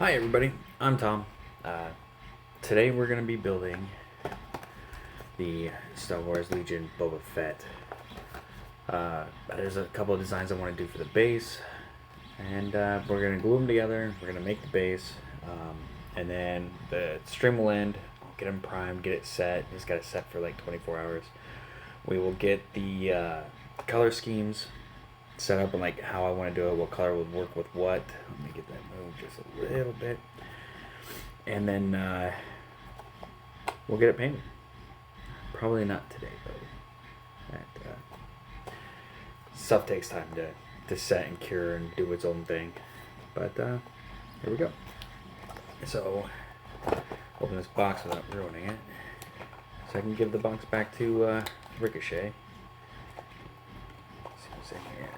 Hi everybody, I'm Tom. Today we're going to be building the Star Wars Legion Boba Fett. There's a couple of designs I want to do for the base, and we're going to glue them together. We're going to make the base, and then the stream will end. I'll get him primed, get it set. He's got it set for like 24 hours. We will get the color schemes set up and like how I want to do it, what color would work with what. Let me get that moved just a little bit, and then we'll get it painted. Probably not today, though. Stuff takes time to set and cure and do its own thing. But here we go. So open this box without ruining it, so I can give the box back to Ricochet. Let's see what's in here.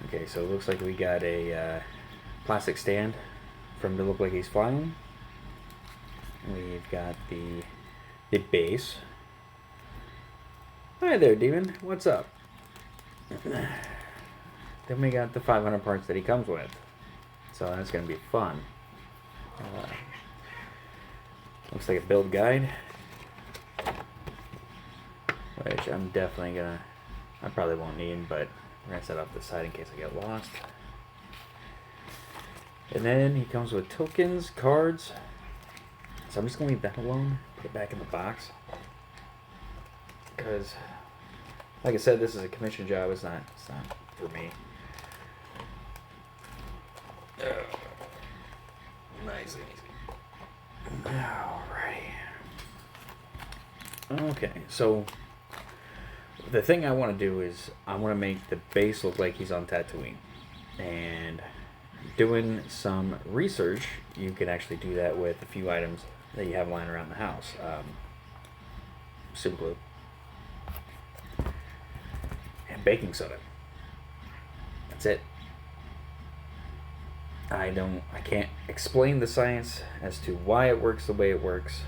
Okay, so it looks like we got a plastic stand for him to look like he's flying. We've got the base. Hi there, Demon. What's up? Then we got the 500 parts that he comes with. So that's going to be fun. Looks like a build guide, which I'm definitely going to... I probably won't need, but we're going to set off the side in case I get lost. And then he comes with tokens, cards. So I'm just going to leave that alone. Put it back in the box. Because, like I said, this is a commission job. It's not for me. Nice and easy. Alrighty. Okay, so the thing I want to do is I want to make the base look like he's on Tatooine. And doing some research, you can actually do that with a few items that you have lying around the house. Super glue and baking soda. That's it. I can't explain the science as to why it works the way it works,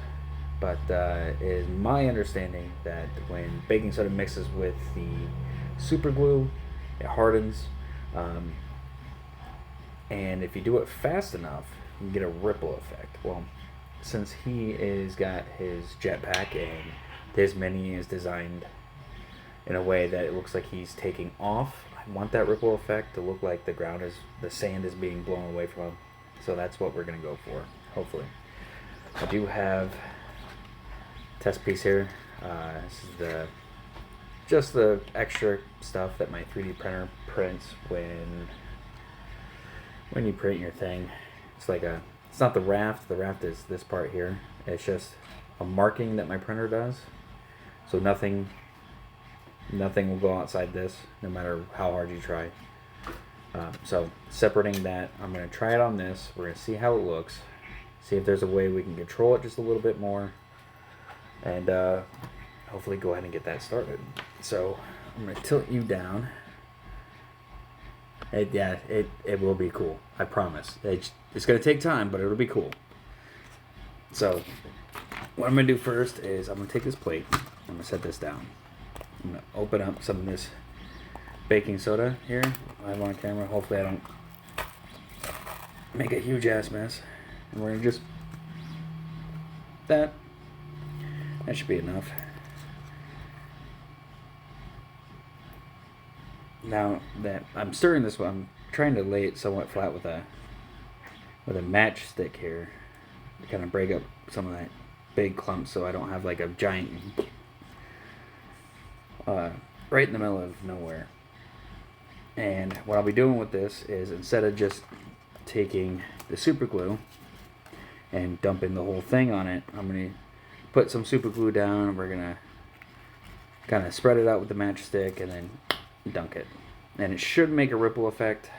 but it is my understanding that when baking soda mixes with the super glue, it hardens, and if you do it fast enough, you can get a ripple effect. Well, since he is got his jetpack and his mini is designed in a way that it looks like he's taking off, I want that ripple effect to look like the sand is being blown away from him. So that's what we're gonna go for, hopefully. I do have a test piece here. This is just the extra stuff that my 3D printer prints when you print your thing. It's like it's not the raft. The raft is this part here. It's just a marking that my printer does. So nothing will go outside this, no matter how hard you try. So separating that, I'm going to try it on this. We're going to see how it looks. See if there's a way we can control it just a little bit more. And hopefully go ahead and get that started. So I'm going to tilt you down. It will be cool. I promise. It's going to take time, but it'll be cool. So what I'm going to do first is I'm going to take this plate. I'm going to set this down. I'm going to open up some of this baking soda here. I have on camera. Hopefully I don't make a huge ass mess. And we're going to just... That should be enough. Now that I'm stirring this one, I'm trying to lay it somewhat flat with a matchstick here to kind of break up some of that big clump, so I don't have like a giant right in the middle of nowhere. And what I'll be doing with this is, instead of just taking the super glue and dumping the whole thing on it, I'm going to put some super glue down, and we're going to kind of spread it out with the matchstick and then dunk it. And it should make a ripple effect.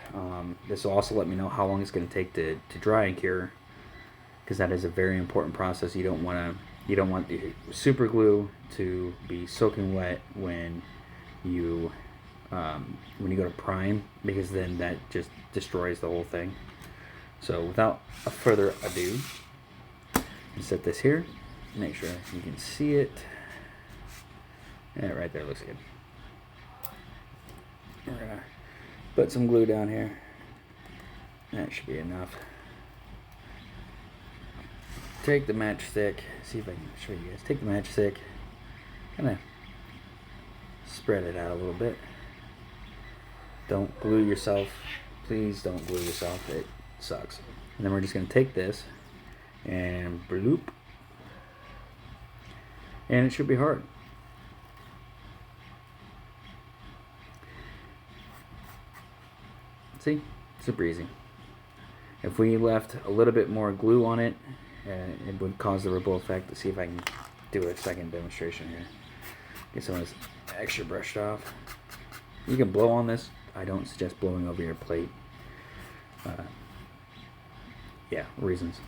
This will also let me know how long it's going to take to dry and cure, because that is a very important process. You don't want the super glue to be soaking wet when you go to prime, because then that just destroys the whole thing. So without further ado, set this here. Make sure you can see it. Yeah, right there looks good. We're gonna put some glue down here. That should be enough. Take the matchstick. See if I can show you guys. Take the matchstick. Kind of spread it out a little bit. Don't glue yourself. Please don't glue yourself. It sucks. And then we're just going to take this and bloop. And it should be hard. See? Super easy. If we left a little bit more glue on it, it would cause the ripple effect. Let's see if I can do a second demonstration here. Get some of this extra brushed off. You can blow on this. I don't suggest blowing over your plate. Yeah, reasons.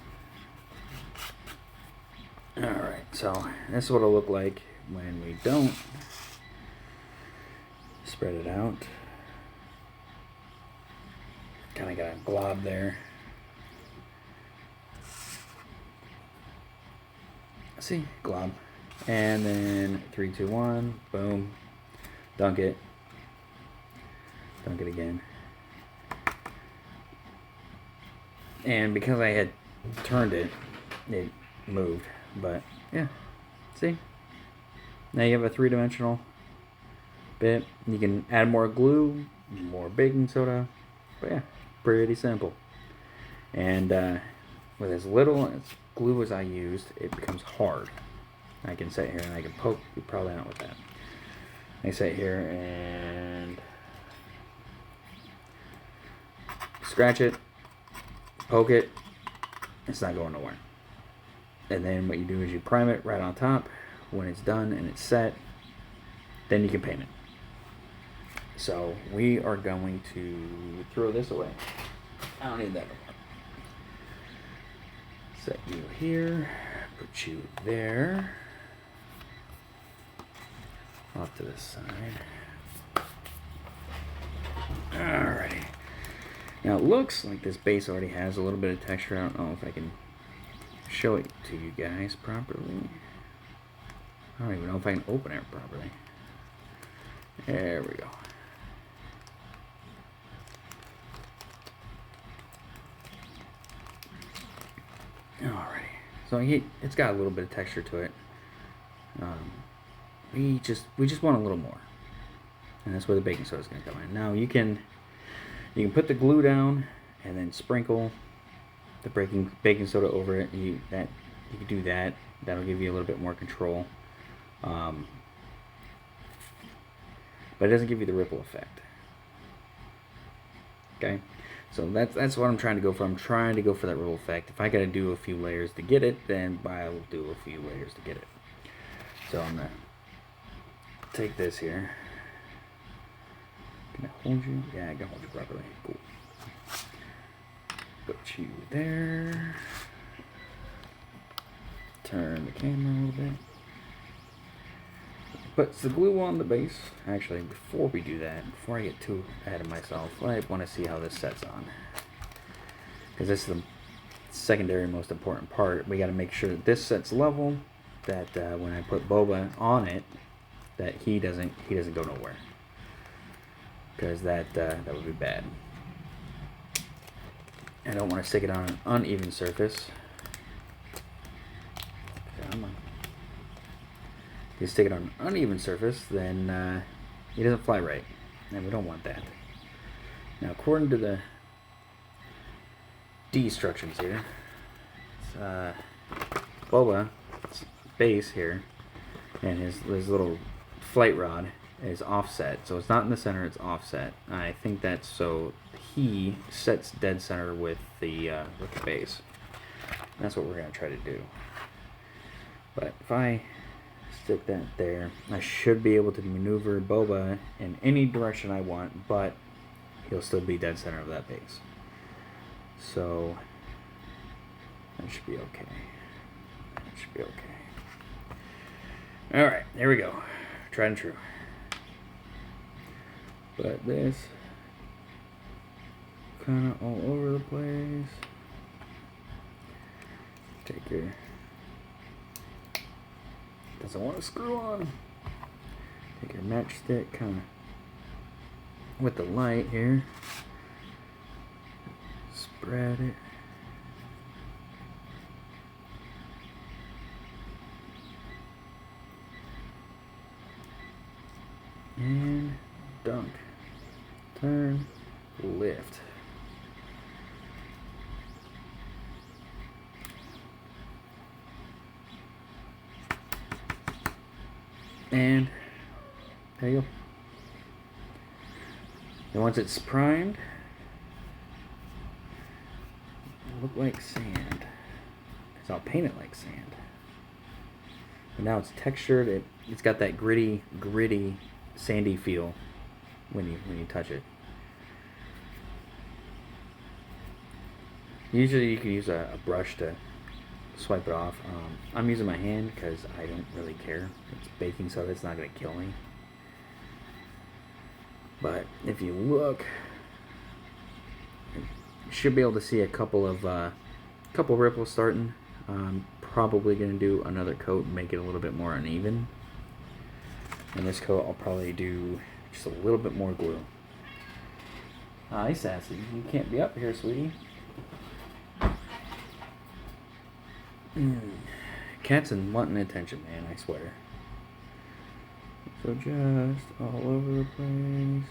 Alright, so this is what it'll look like when we don't spread it out. Kind of got a glob there. See, glob. And then 3, 2, 1, boom. Dunk it. Dunk it again. And because I had turned it, it moved. But yeah, see? Now you have a 3-dimensional bit. You can add more glue, more baking soda. But yeah, pretty simple. And with as little as glue as I used, it becomes hard. I can sit here and I can poke. You probably not with that. I sit here and scratch it, poke it. It's not going nowhere. And then what you do is you prime it right on top. When it's done and it's set, then you can paint it. So we are going to throw this away. I don't need that anymore. Set you here, put you there, off to this side. Alrighty. Now it looks like this base already has a little bit of texture. I don't know if I can show it to you guys properly. I don't even know if I can open it properly. There we go. Alrighty, so it's got a little bit of texture to it. We just want a little more, and that's where the baking soda is going to come in. Now you can put the glue down and then sprinkle the baking soda over it. You can do that. That'll give you a little bit more control, but it doesn't give you the ripple effect. Okay. So that's what I'm trying to go for. I'm trying to go for that ripple effect. If I got to do a few layers to get it, then I'll do a few layers to get it. So I'm going to take this here. Can I hold you? Yeah, I can hold you properly. Cool. Put you there. Turn the camera a little bit. Put the glue on the base. Actually, before we do that, before I get too ahead of myself, I want to see how this sets on. Because this is the secondary most important part. We got to make sure that this sets level, that when I put Boba on it, that he doesn't go nowhere. Because that would be bad. I don't want to stick it on an uneven surface. Come on. If you stick it on an uneven surface, then it doesn't fly right, and we don't want that. Now, according to the instructions here, Boba's base here and his little flight rod is offset, so it's not in the center; it's offset. I think that's so he sets dead center with the base. That's what we're gonna try to do. But if I stick that there, I should be able to maneuver Boba in any direction I want, but he'll still be dead center of that base. So that should be okay. That should be okay. Alright, here we go. Tried and true. Put this kind of all over the place. Take your... doesn't want to screw on. Take your matchstick kind of with the light here. Spread it. And dunk. Turn. Lift. And there you go. And once it's primed, it'll look like sand. So I'll paint it like sand. But now it's textured. It's got that gritty, sandy feel when you touch it. Usually you can use a brush to swipe it off. I'm using my hand because I don't really care. It's baking soda, it's not going to kill me. But if you look, you should be able to see a couple ripples starting. I'm probably going to do another coat and make it a little bit more uneven. And this coat I'll probably do just a little bit more glue. Hi, Sassy. You can't be up here, sweetie. Cats and wanting attention, man, I swear. So just all over the place.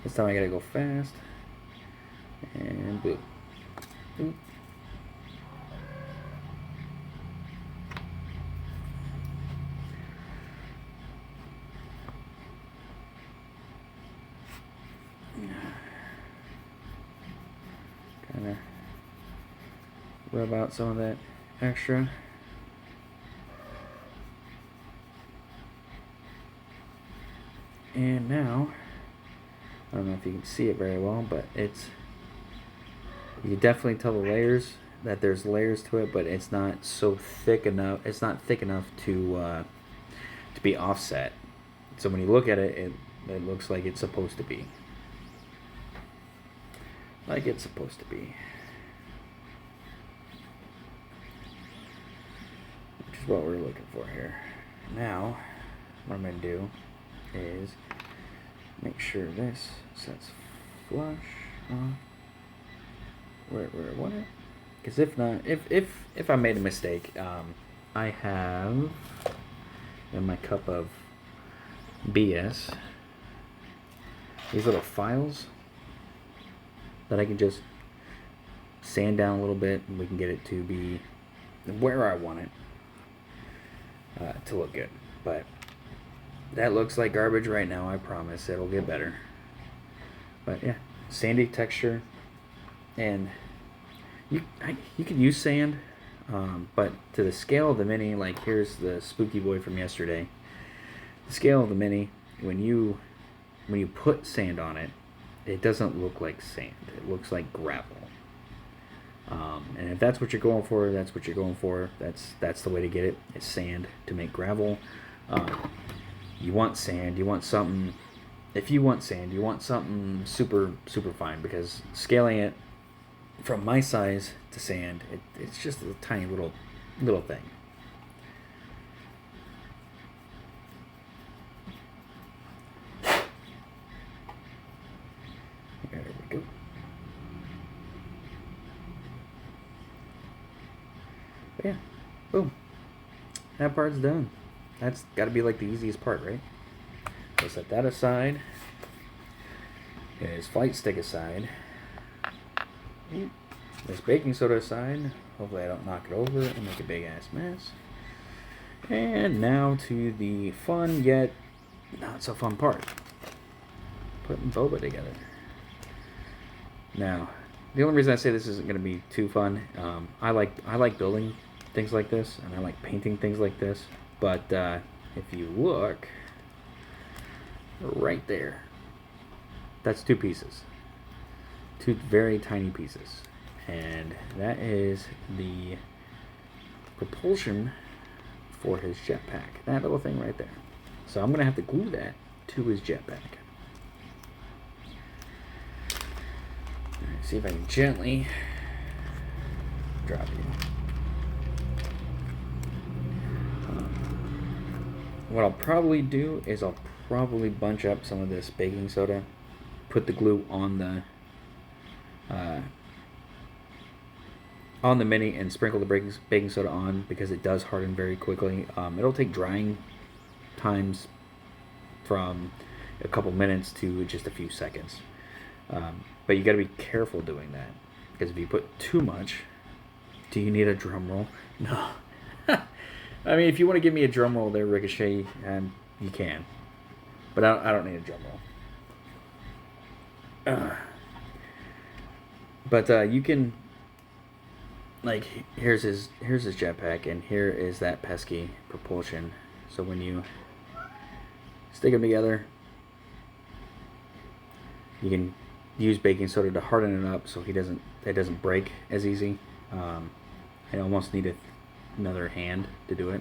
This time I gotta go fast. And boop. Boop. Kinda rub out some of that extra. And now, I don't know if you can see it very well, but you can definitely tell the layers, that there's layers to it, but it's not so thick enough. It's not thick enough to be offset. So when you look at it, it looks like it's supposed to be. Like it's supposed to be. Which is what we're looking for here. Now, what I'm going to do is make sure this sets flush off where I want it. Because if not, if I made a mistake, I have in my cup of BS these little files that I can just sand down a little bit, and we can get it to be where I want it to look good. But that looks like garbage right now. I promise it'll get better. But yeah, sandy texture, and you could use sand, but to the scale of the mini, like here's the Spooky Boy from yesterday. The scale of the mini, when you put sand on it, it doesn't look like sand. It looks like gravel. And if that's what you're going for, that's what you're going for. That's the way to get it. It's sand to make gravel. You want sand. You want something. If you want sand, you want something super fine, because scaling it from my size to sand, it's just a tiny little thing. There we go. But yeah, boom. That part's done. That's got to be like the easiest part, right? So set that aside. His flight stick aside. This baking soda aside. Hopefully I don't knock it over and make a big ass mess. And now to the fun yet not so fun part. Putting boba together. Now, the only reason I say this isn't going to be too fun, I like building things like this, and I like painting things like this. But if you look right there, that's two pieces, two very tiny pieces, and that is the propulsion for his jetpack. That little thing right there. So I'm going to have to glue that to his jetpack. See if I can gently drop you. what I'll probably do is I'll probably bunch up some of this baking soda, put the glue on the mini, and sprinkle the baking soda on because it does harden very quickly. It'll take drying times from a couple minutes to just a few seconds. But you got to be careful doing that because if you put too much, do you need a drum roll? No. I mean, if you want to give me a drum roll there, Ricochet, you can. But I don't need a drum roll. But you can, like, here's his jetpack, and here is that pesky propulsion. So when you stick them together, you can use baking soda to harden it up so it doesn't break as easy. I almost need another hand to do it.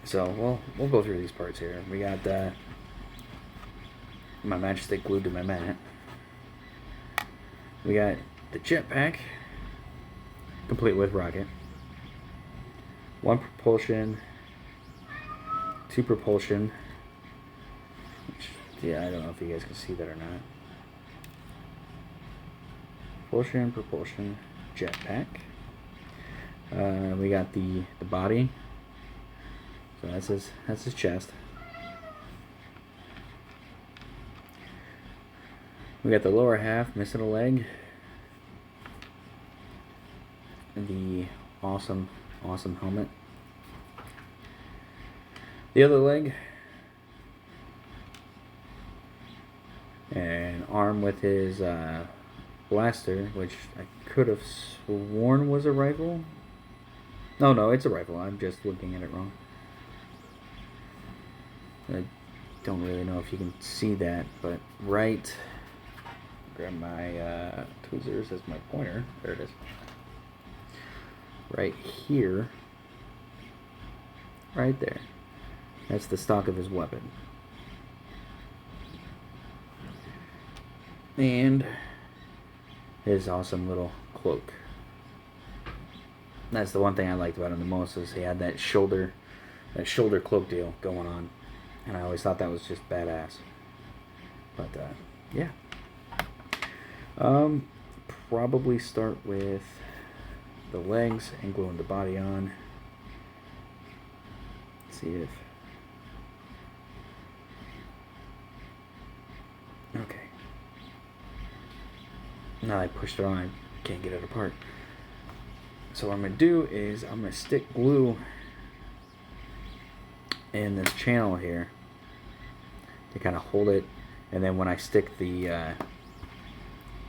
So we'll go through these parts here. We got my matchstick glued to my mat. We got the jetpack, complete with rocket. 1 propulsion, 2 propulsion. Which, yeah, I don't know if you guys can see that or not. Propulsion, jetpack. We got the body. So that's his chest. We got the lower half missing a leg. And the awesome helmet. The other leg. And arm with his blaster, which I could have sworn was a rifle. No, it's a rifle. I'm just looking at it wrong. I don't really know if you can see that, but right. Grab my tweezers as my pointer. There it is. Right here. Right there. That's the stock of his weapon. And his awesome little cloak. That's the one thing I liked about him the most, is he had that shoulder cloak deal going on, and I always thought that was just badass. But yeah, probably start with the legs and gluing the body on. Let's see if okay. Now I pushed it on, I can't get it apart. So what I'm going to do is I'm going to stick glue in this channel here to kind of hold it, and then when I stick the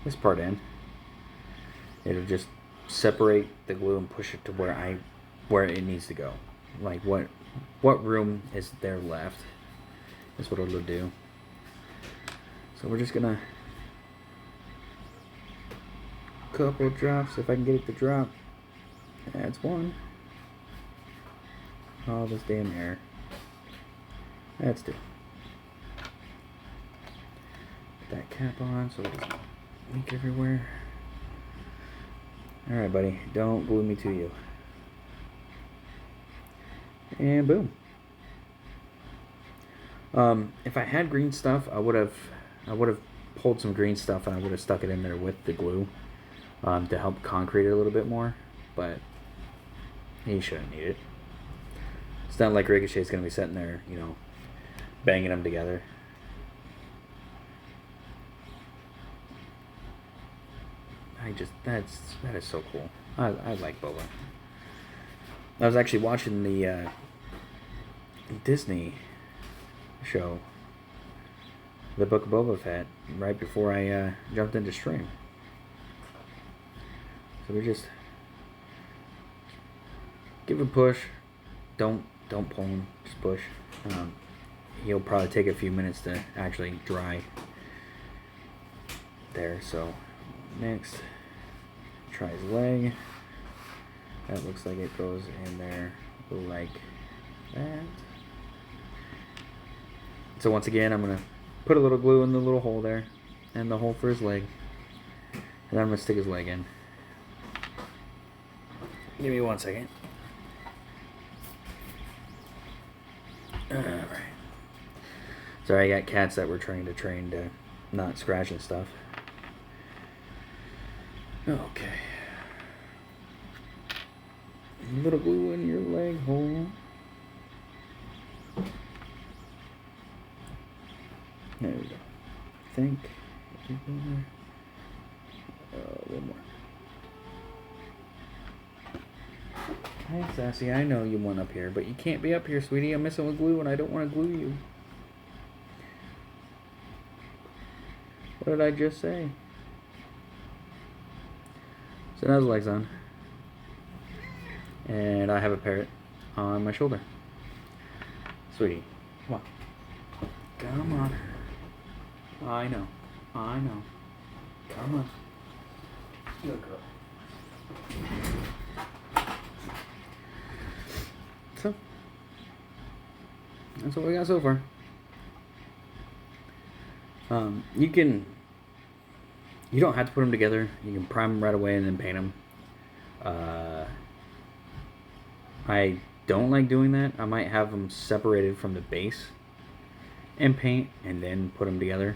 this part in, it'll just separate the glue and push it to where it needs to go. Like what room is there left is what it'll do. So we're just gonna couple drops, if I can get it to drop. That's 1. Oh, this damn air. That's 2. Put that cap on so it doesn't leak everywhere. Alright, buddy. Don't glue me to you. And boom. If I had green stuff, I would have pulled some green stuff and I would have stuck it in there with the glue. To help concrete it a little bit more, but he shouldn't need it. It's not like Ricochet's gonna be sitting there, banging them together. That is so cool. I like Boba. I was actually watching the Disney show, The Book of Boba Fett, right before I jumped into stream. So we just give a push. Don't pull him. Just push. He'll probably take a few minutes to actually dry there. So next, try his leg. That looks like it goes in there like that. So once again, I'm gonna put a little glue in the little hole there, and the hole for his leg, and then I'm gonna stick his leg in. Give me 1 second. Alright. Sorry, I got cats that we're trying to train to not scratch and stuff. Okay. A little glue in your leg hole. There we go. I think. A little more. Hi, Sassy. I know you want up here, but you can't be up here, sweetie. I'm messing with glue, and I don't want to glue you. What did I just say? So now the leg's on. And I have a parrot on my shoulder. Sweetie, come on. Come on. I know. Come on. Good girl. So, that's what we got so far. You don't have to put them together. You can prime them right away and then paint them. I don't like doing that. I might have them separated from the base and paint and then put them together.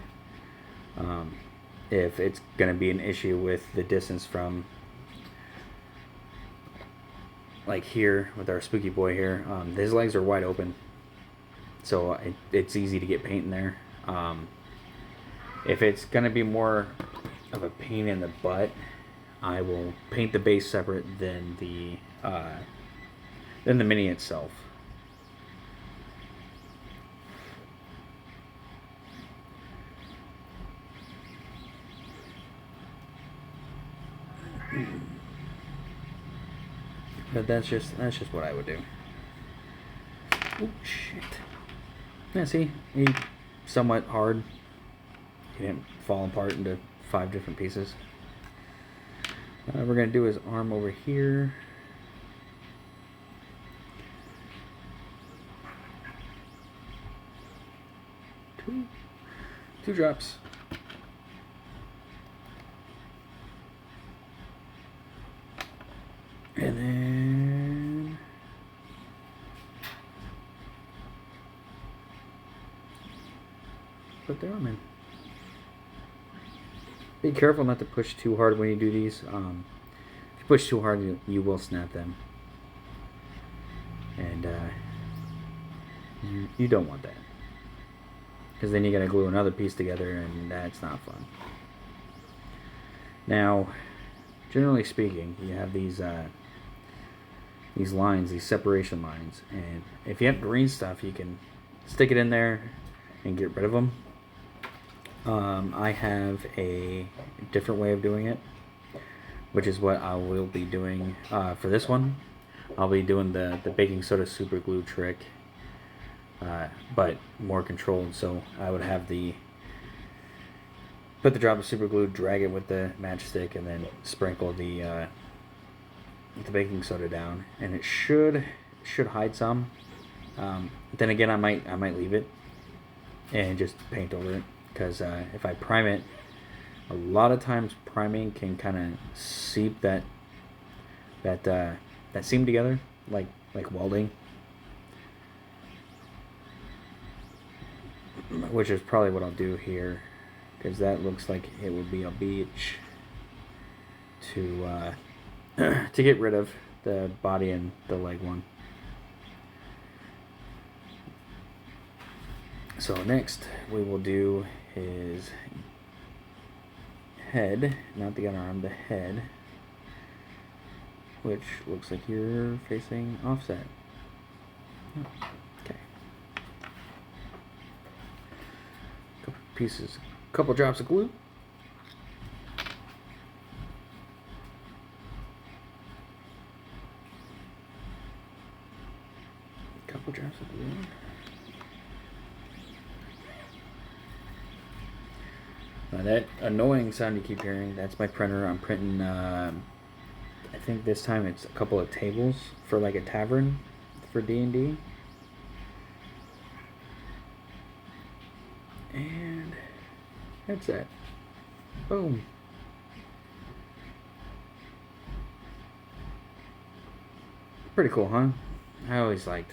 If it's going to be an issue with the distance from, like here with our spooky boy here, his legs are wide open, so it's easy to get paint in there. If it's going to be more of a pain in the butt, I will paint the base separate than the mini itself. But that's just what I would do. Oh shit! Yeah, see, he somewhat hard. He didn't fall apart into 5 different pieces. We're gonna do his arm over here. Two drops. And then put the arm in. Be careful not to push too hard when you do these. If you push too hard, you will snap them. And you don't want that. Because then you gotta glue another piece together, and that's not fun. Now, generally speaking, you have these lines, these separation lines, and if you have green stuff, you can stick it in there and get rid of them. I have a different way of doing it, which is what I will be doing for this one. I'll be doing the baking soda super glue trick, but more controlled. So I would have put the drop of super glue, drag it with the matchstick, and then sprinkle the baking soda down, and it should hide some. Then again, I might leave it and just paint over it, because if I prime it, a lot of times priming can kind of seep that seam together, like welding, which is probably what I'll do here, because that looks like it would be a beach to to get rid of the body and the leg one. So next we will do his head, not the other arm, the head, which looks like you're facing offset. Okay. Couple drops of glue. Couple drops of glue. Now that annoying sound you keep hearing, that's my printer. I'm printing, I think this time it's a couple of tables for like a tavern for D&D. And that's it. Boom. Pretty cool, huh? I always liked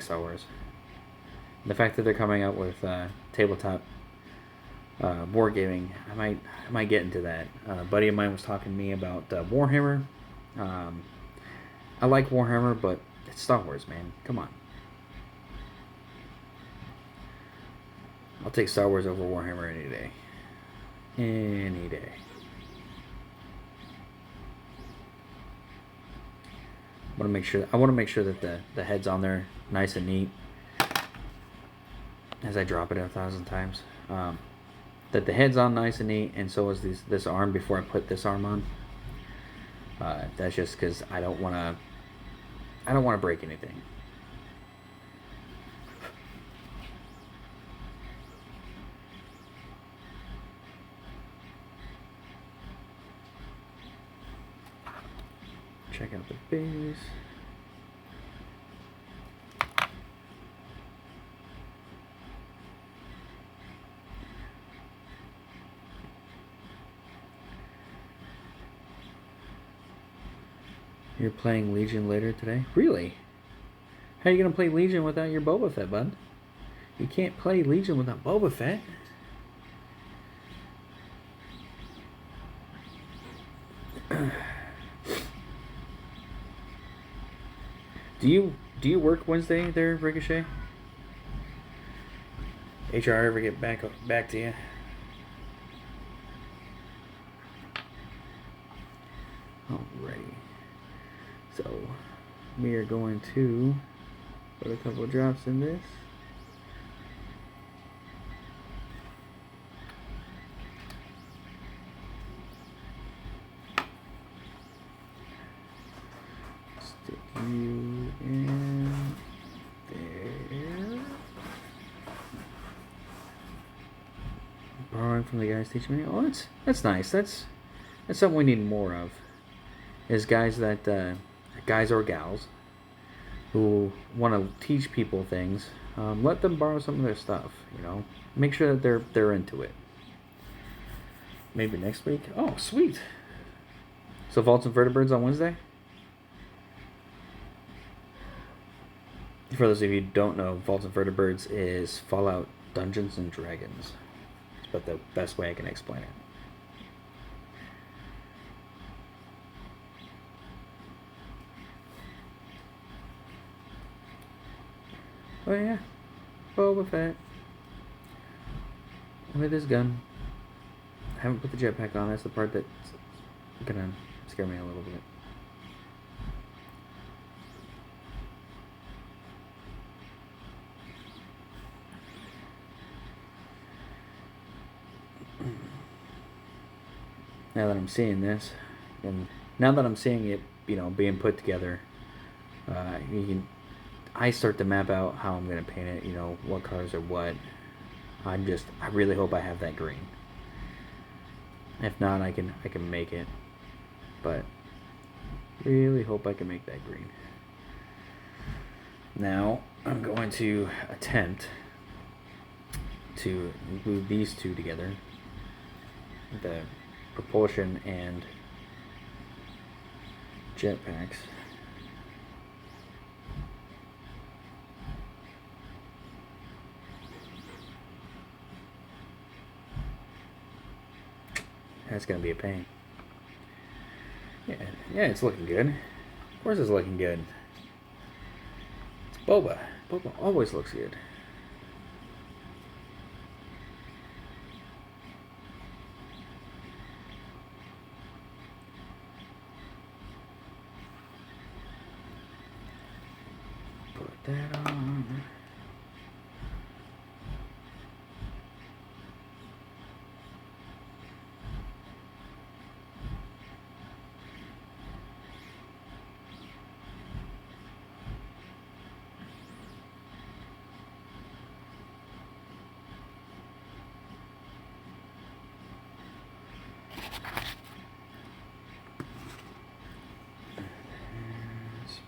Star Wars. The fact that they're coming out with tabletop wargaming, I might get into that. A buddy of mine was talking to me about Warhammer. I like Warhammer, but it's Star Wars, man. Come on. I'll take Star Wars over Warhammer any day. Any day. I want to make sure that the head's on there nice and neat. As I drop it 1,000 times, that the head's on nice and neat, and so is this arm before I put this arm on. That's just because I don't want to break anything. Check out the base. You're playing Legion later today? Really? How are you going to play Legion without your Boba Fett, bud? You can't play Legion without Boba Fett. Do you work Wednesday there, Ricochet? HR ever get back to you? Alrighty. So we are going to put a couple of drops in this. Stick you in there. Borrowing from the guys teaching me. Oh, that's nice. That's something we need more of. Is guys or gals who want to teach people things. Let them borrow some of their stuff. Make sure that they're into it. Maybe next week. Oh, sweet. So Vaults and Vertibirds on Wednesday. For those of you who don't know, Vaults and Vertibirds is Fallout Dungeons and Dragons. It's about the best way I can explain it. Oh yeah, Boba Fett. With his gun. I haven't put the jetpack on. That's the part that's gonna scare me a little bit. Now that I'm seeing this, and now that I'm seeing it, being put together, I start to map out how I'm gonna paint it. What colors are what. I really hope I have that green. If not, I can make it, but really hope I can make that green. Now I'm going to attempt to glue these two together, the propulsion and jetpacks. That's gonna be a pain. Yeah, it's looking good. Of course it's looking good. It's Boba. Boba always looks good. Put that on.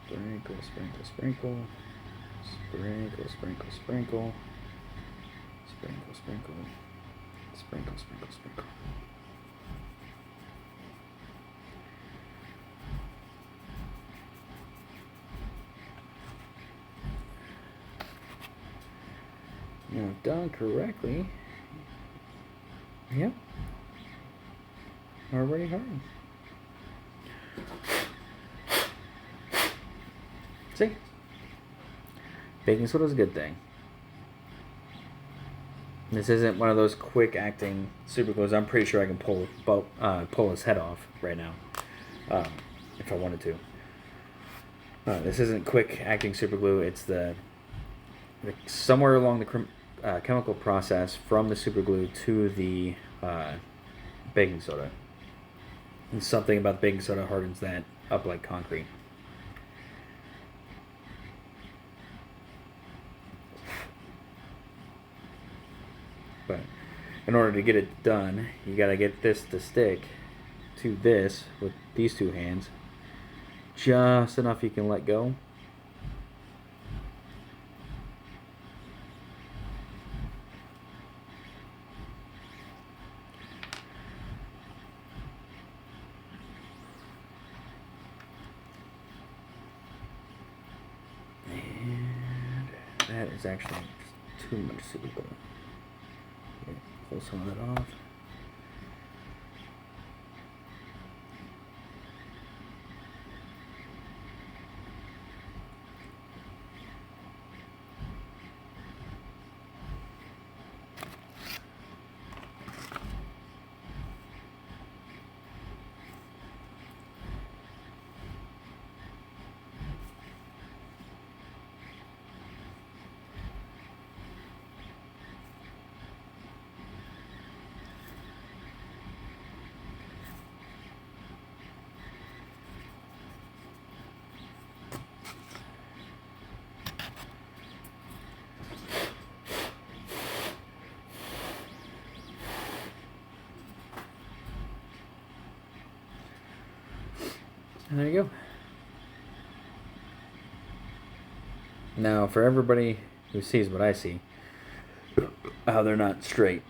Sprinkle, sprinkle, sprinkle. Sprinkle, sprinkle, sprinkle. Sprinkle, sprinkle. Sprinkle, sprinkle, sprinkle. Now, done correctly. Yep. Already hard. See? Baking soda is a good thing. This isn't one of those quick acting super glues. I'm pretty sure I can pull his head off right now, if I wanted to. This isn't quick acting super glue. It's the somewhere along the chemical process from the super glue to the baking soda. And something about the baking soda hardens that up like concrete. But in order to get it done, you gotta get this to stick to this with these two hands. Just enough you can let go. And that is actually just too much super glue. Pull some of that off. And there you go. Now, for everybody who sees what I see, how they're not straight,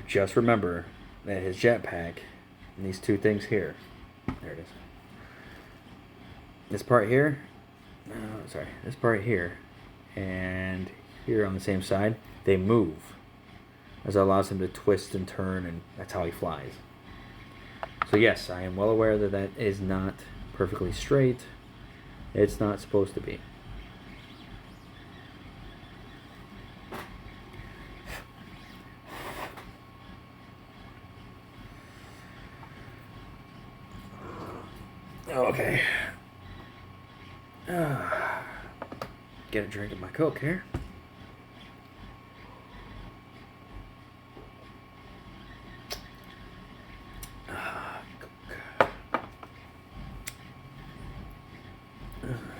just remember that his jetpack and these two things here, there it is. This part here, this part here, and here on the same side, they move. As it allows him to twist and turn, and that's how he flies. So yes, I am well aware that that is not perfectly straight. It's not supposed to be. Okay. Get a drink of my Coke here.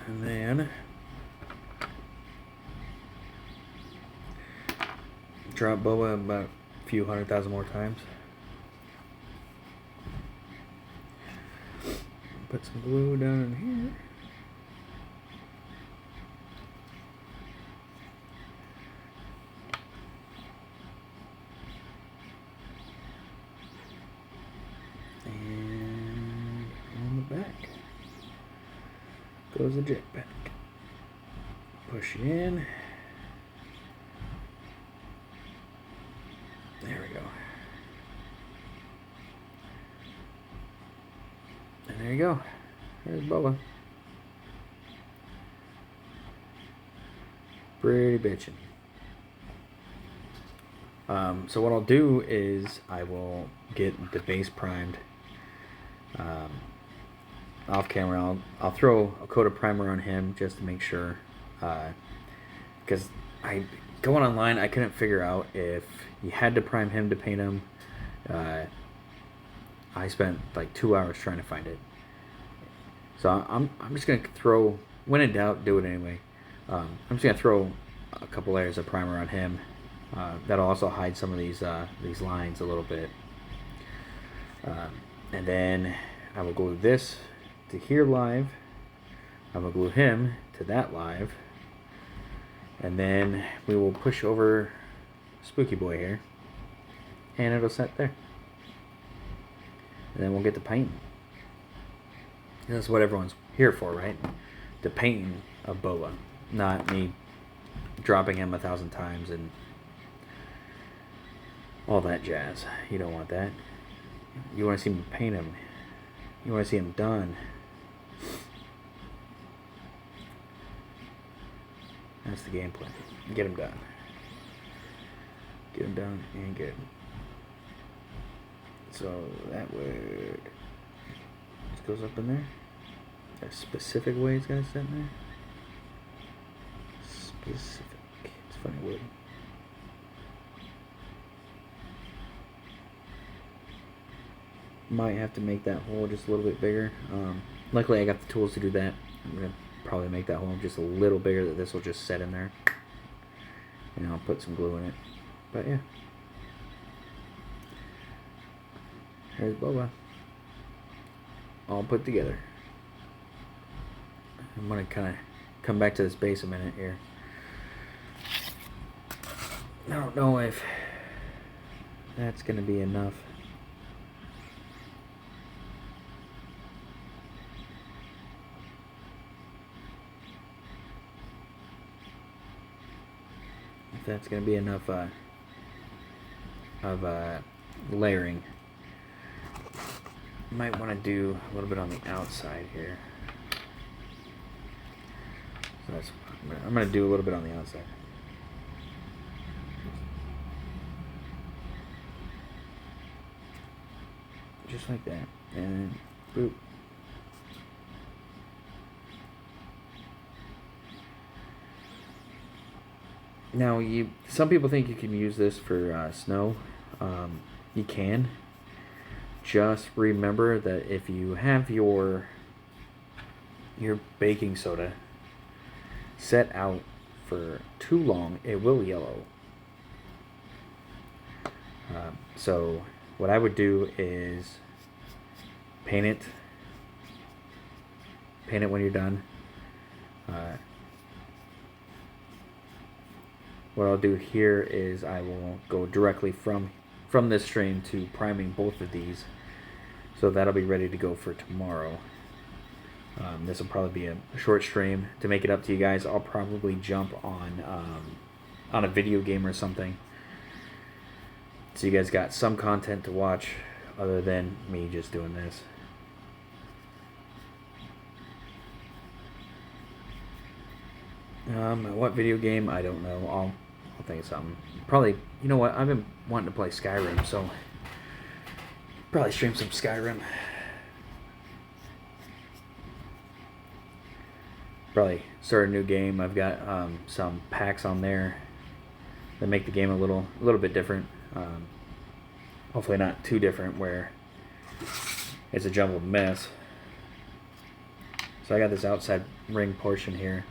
And then drop Boba about a few 100,000 more times. Put some glue down in here. And on the back goes the jetpack. Push it in. There we go. And there you go. There's Boba. Pretty bitchin'. So what I'll do is I will get the base primed. Off camera, I'll throw a coat of primer on him just to make sure, because going online I couldn't figure out if you had to prime him to paint him. I spent like 2 hours trying to find it, so I'm just gonna throw, when in doubt, do it anyway. I'm just gonna throw a couple layers of primer on him. That'll also hide some of these lines a little bit, and then I will glue this to here live. I'm gonna glue him to that live, and then we will push over Spooky Boy here, and it'll set there. And then we'll get to painting. And that's what everyone's here for, right? The painting of Boba, not me dropping him 1,000 times and all that jazz. You don't want that. You want to see him paint him. You want to see him done. That's the game plan. Get him done. Get him done and good. So that way, this goes up in there. A specific way it's gotta sit in there. Specific. It's funny word. Might have to make that hole just a little bit bigger. Luckily I got the tools to do that. I'm gonna probably make that hole just a little bigger, that this will just set in there. And I'll put some glue in it. But yeah. There's Boba. All put together. I'm gonna kind of come back to this base a minute here. I don't know if that's gonna be enough. If that's gonna be enough of layering. Might want to do a little bit on the outside here. So that's, I'm gonna do a little bit on the outside. Just like that, and boop. Now, some people think you can use this for snow. You can. Just remember that if you have your baking soda set out for too long, it will yellow. So what I would do is paint it when you're done. What I'll do here is I will go directly from this stream to priming both of these, so that'll be ready to go for tomorrow. This will probably be a short stream to make it up to you guys. I'll probably jump on a video game or something, so you guys got some content to watch other than me just doing this. What video game? I don't know. I'll think of something. Probably, you know what? I've been wanting to play Skyrim, so probably stream some Skyrim. Probably start a new game. I've got some packs on there that make the game a little bit different. Hopefully not too different where it's a jumbled mess. So I got this outside ring portion here.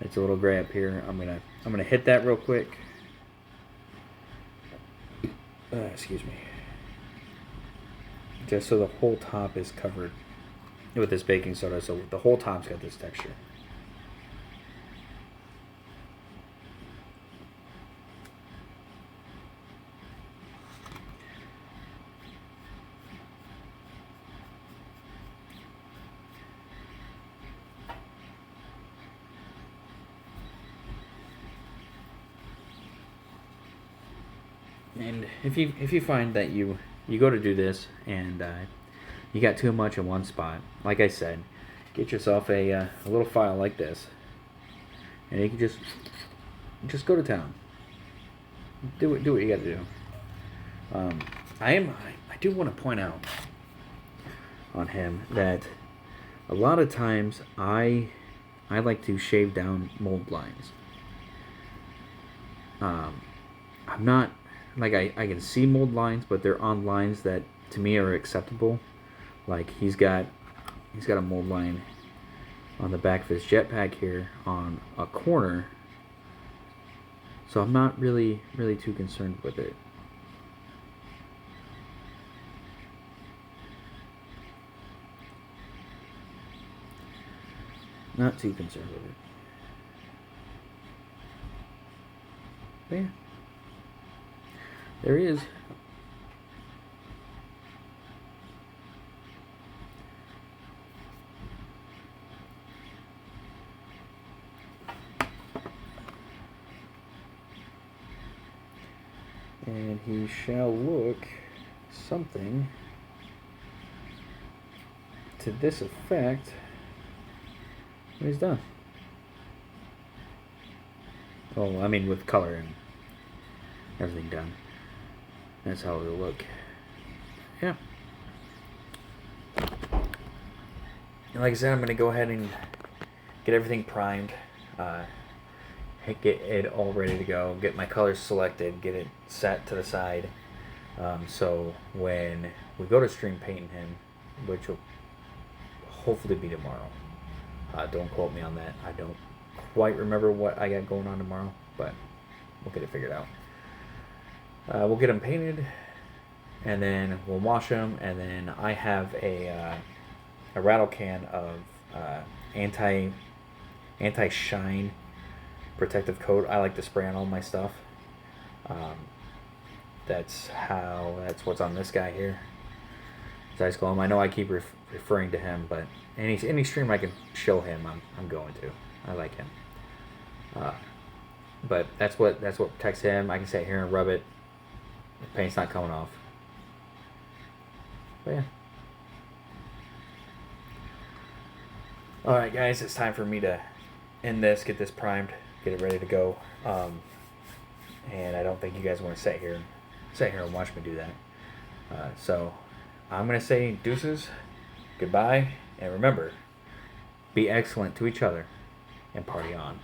It's a little gray up here. I'm gonna hit that real quick. Excuse me. Just so the whole top is covered with this baking soda, so the whole top's got this texture. And if you find that you go to do this and you got too much in one spot, like I said, get yourself a little file like this, and you can just go to town. Do what you got to do. I do want to point out on him that a lot of times I like to shave down mold lines. I'm not. Like, I can see mold lines, but they're on lines that to me are acceptable. Like he's got a mold line on the back of his jetpack here on a corner. So I'm not really too concerned with it. Not too concerned with it. But yeah. There is. And he shall look something to this effect when he's done. Oh, I mean with color and everything done. That's how it'll look. Yeah. And like I said, I'm going to go ahead and get everything primed. Get it all ready to go. Get my colors selected. Get it set to the side. So when we go to stream painting him, which will hopefully be tomorrow. Don't quote me on that. I don't quite remember what I got going on tomorrow, but we'll get it figured out. We'll get them painted, and then we'll wash them, and then I have a rattle can of anti-shine protective coat I like to spray on all my stuff. That's what's on this guy here. His eyes glow. I know I keep referring to him, but any stream I can show him, I'm going to. I like him. But that's what protects him. I can sit here and rub it. The paint's not coming off. But yeah. Alright guys, it's time for me to end this, get this primed, get it ready to go. And I don't think you guys want to sit here and watch me do that. So I'm going to say deuces, goodbye, and remember, be excellent to each other and party on.